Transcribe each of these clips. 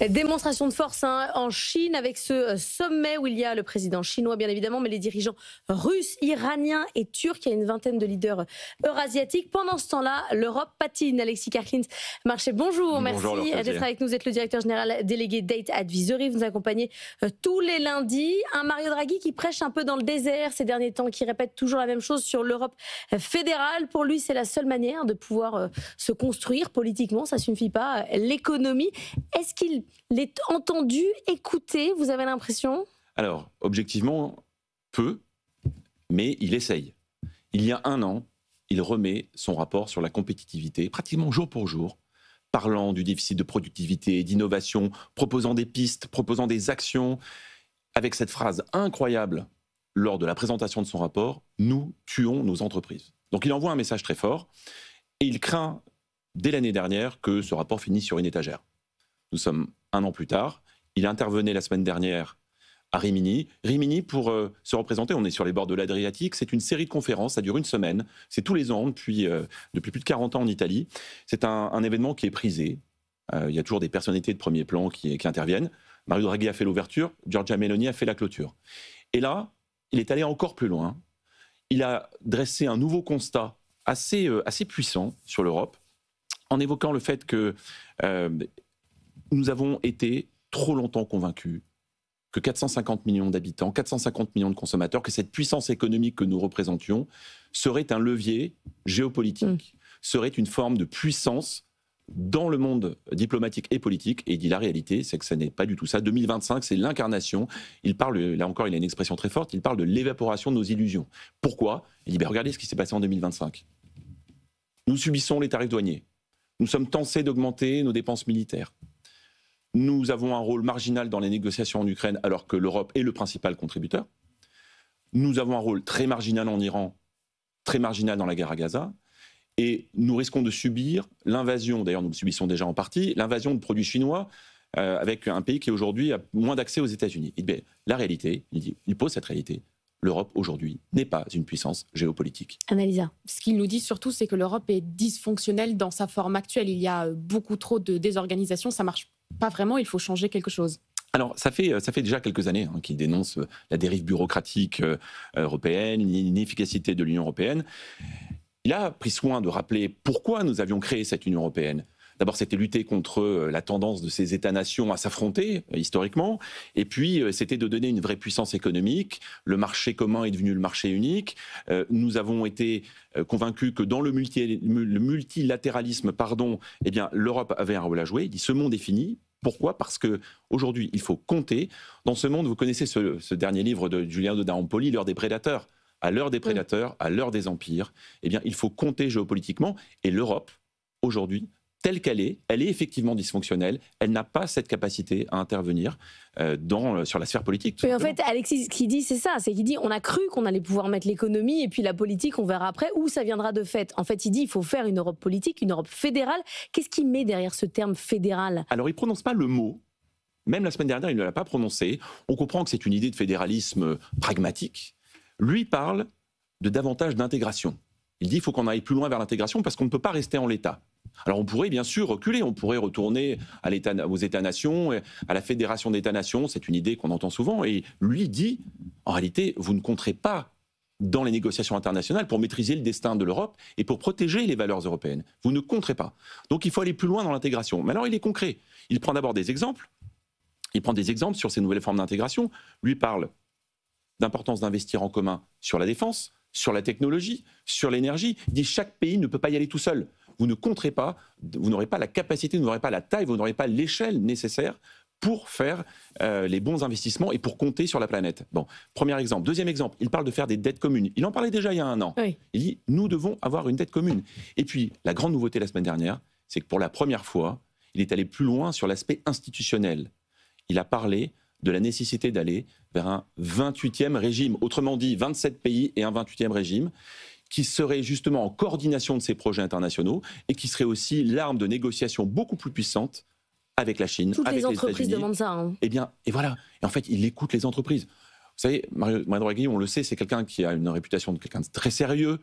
Démonstration de force en Chine avec ce sommet où il y a le président chinois bien évidemment, mais les dirigeants russes, iraniens et turcs. Il y a une vingtaine de leaders eurasiatiques. Pendant ce temps-là, l'Europe patine. Alexis Karklins Marché, bonjour, Bonjour merci Laure d'être Calvier. avec nous. Vous êtes le directeur général délégué Date Advisory. Vous nous accompagnez tous les lundis. Un Mario Draghi qui prêche un peu dans le désert ces derniers temps, qui répète toujours la même chose sur l'Europe fédérale. Pour lui, c'est la seule manière de pouvoir se construire politiquement. Ça ne suffit pas. L'économie, est-ce qu'il l'est entendu, écouté, vous avez l'impression? Alors, objectivement, peu, mais il essaye. Il y a un an, il remet son rapport sur la compétitivité, pratiquement jour pour jour, parlant du déficit de productivité, d'innovation, proposant des pistes, proposant des actions, avec cette phrase incroyable lors de la présentation de son rapport, « Nous tuons nos entreprises ». Donc il envoie un message très fort, et il craint, dès l'année dernière, que ce rapport finisse sur une étagère. Nous sommes un an plus tard. Il intervenait la semaine dernière à Rimini. Rimini, pour se représenter, on est sur les bords de l'Adriatique. C'est une série de conférences, ça dure une semaine. C'est tous les ans, depuis plus de 40 ans en Italie. C'est un événement qui est prisé. Il y a toujours des personnalités de premier plan qui interviennent. Mario Draghi a fait l'ouverture, Giorgia Meloni a fait la clôture. Et là, il est allé encore plus loin. Il a dressé un nouveau constat assez puissant sur l'Europe, en évoquant le fait que nous avons été trop longtemps convaincus que 450 millions d'habitants, 450 millions de consommateurs, que cette puissance économique que nous représentions serait un levier géopolitique, serait une forme de puissance dans le monde diplomatique et politique. Et il dit la réalité, c'est que ce n'est pas du tout ça. 2025, c'est l'incarnation. Il parle, là encore, il a une expression très forte, il parle de l'évaporation de nos illusions. Pourquoi? Il dit, regardez ce qui s'est passé en 2025. Nous subissons les tarifs douaniers. Nous sommes tentés d'augmenter nos dépenses militaires. Nous avons un rôle marginal dans les négociations en Ukraine, alors que l'Europe est le principal contributeur. Nous avons un rôle très marginal en Iran, très marginal dans la guerre à Gaza. Et nous risquons de subir l'invasion, d'ailleurs nous le subissons déjà en partie, l'invasion de produits chinois avec un pays qui aujourd'hui a moins d'accès aux États-Unis. La réalité, il pose cette réalité. L'Europe aujourd'hui n'est pas une puissance géopolitique. Annalisa. Ce qu'il nous dit surtout, c'est que l'Europe est dysfonctionnelle dans sa forme actuelle. Il y a beaucoup trop de désorganisation, ça ne marche pas vraiment, il faut changer quelque chose. Alors, ça fait déjà quelques années qu'il dénonce la dérive bureaucratique européenne, l'inefficacité de l'Union européenne. Il a pris soin de rappeler pourquoi nous avions créé cette Union européenne. D'abord, c'était lutter contre la tendance de ces États-nations à s'affronter historiquement. Et puis, c'était de donner une vraie puissance économique. Le marché commun est devenu le marché unique. Nous avons été convaincus que dans le multilatéralisme, eh bien, l'Europe avait un rôle à jouer. Il dit, ce monde est fini. Pourquoi? Parce qu'aujourd'hui, il faut compter. Dans ce monde, vous connaissez ce dernier livre de Giuliano d'Ampoli, L'heure des prédateurs. À l'heure des prédateurs, à l'heure des empires, eh bien, il faut compter géopolitiquement. Et l'Europe, aujourd'hui, telle qu'elle est effectivement dysfonctionnelle. Elle n'a pas cette capacité à intervenir sur la sphère politique. Oui, en fait, Alexis, ce qu'il dit, c'est ça. C'est qu'il dit, on a cru qu'on allait pouvoir mettre l'économie et puis la politique, on verra après où ça viendra de fait. En fait, il dit, il faut faire une Europe politique, une Europe fédérale. Qu'est-ce qu'il met derrière ce terme fédéral? Alors, il ne prononce pas le mot. Même la semaine dernière, il ne l'a pas prononcé. On comprend que c'est une idée de fédéralisme pragmatique. Lui parle de davantage d'intégration. Il dit qu'il faut qu'on aille plus loin vers l'intégration parce qu'on ne peut pas rester en l'état. Alors on pourrait bien sûr reculer, on pourrait retourner aux États-nations, à la fédération d'États-nations, c'est une idée qu'on entend souvent, et lui dit, en réalité, vous ne compterez pas dans les négociations internationales pour maîtriser le destin de l'Europe et pour protéger les valeurs européennes. Vous ne compterez pas. Donc il faut aller plus loin dans l'intégration. Mais alors il est concret. Il prend d'abord des exemples. Il prend des exemples sur ces nouvelles formes d'intégration. Lui parle d'importance d'investir en commun sur la défense, sur la technologie, sur l'énergie. Il dit chaque pays ne peut pas y aller tout seul. Vous ne compterez pas, vous n'aurez pas la capacité, vous n'aurez pas la taille, vous n'aurez pas l'échelle nécessaire pour faire les bons investissements et pour compter sur la planète. Bon, premier exemple. Deuxième exemple, il parle de faire des dettes communes. Il en parlait déjà il y a un an. Oui. Il dit, nous devons avoir une dette commune. Et puis, la grande nouveauté la semaine dernière, c'est que pour la première fois, il est allé plus loin sur l'aspect institutionnel. Il a parlé de la nécessité d'aller vers un 28e régime. Autrement dit, 27 pays et un 28e régime, qui serait justement en coordination de ces projets internationaux et qui serait aussi l'arme de négociation beaucoup plus puissante avec la Chine, Toutes avec les entreprises États-Unis. demandent ça. Hein. Eh bien, et voilà. Et en fait, il écoute les entreprises. Vous savez, Mario Draghi, on le sait, c'est quelqu'un qui a une réputation de quelqu'un de très sérieux.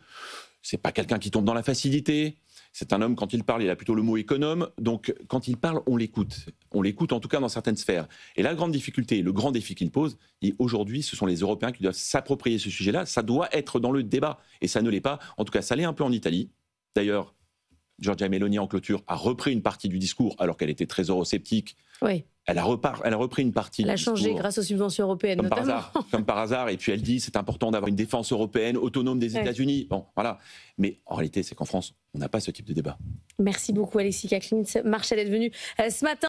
C'est pas quelqu'un qui tombe dans la facilité. C'est un homme, quand il parle, il a plutôt le mot économe. Donc, quand il parle, on l'écoute. On l'écoute, en tout cas, dans certaines sphères. Et la grande difficulté, le grand défi qu'il pose, aujourd'hui, ce sont les Européens qui doivent s'approprier ce sujet-là. Ça doit être dans le débat. Et ça ne l'est pas. En tout cas, ça l'est un peu en Italie. D'ailleurs, Giorgia Meloni, en clôture, a repris une partie du discours, alors qu'elle était très eurosceptique. Oui. Elle a repris une partie. Elle a changé grâce aux subventions européennes, notamment. Comme par hasard. Et puis elle dit c'est important d'avoir une défense européenne autonome des États-Unis. Bon, voilà. Mais en réalité, c'est qu'en France, on n'a pas ce type de débat. Merci beaucoup, Alexis Kachlin. Marshall est venu ce matin.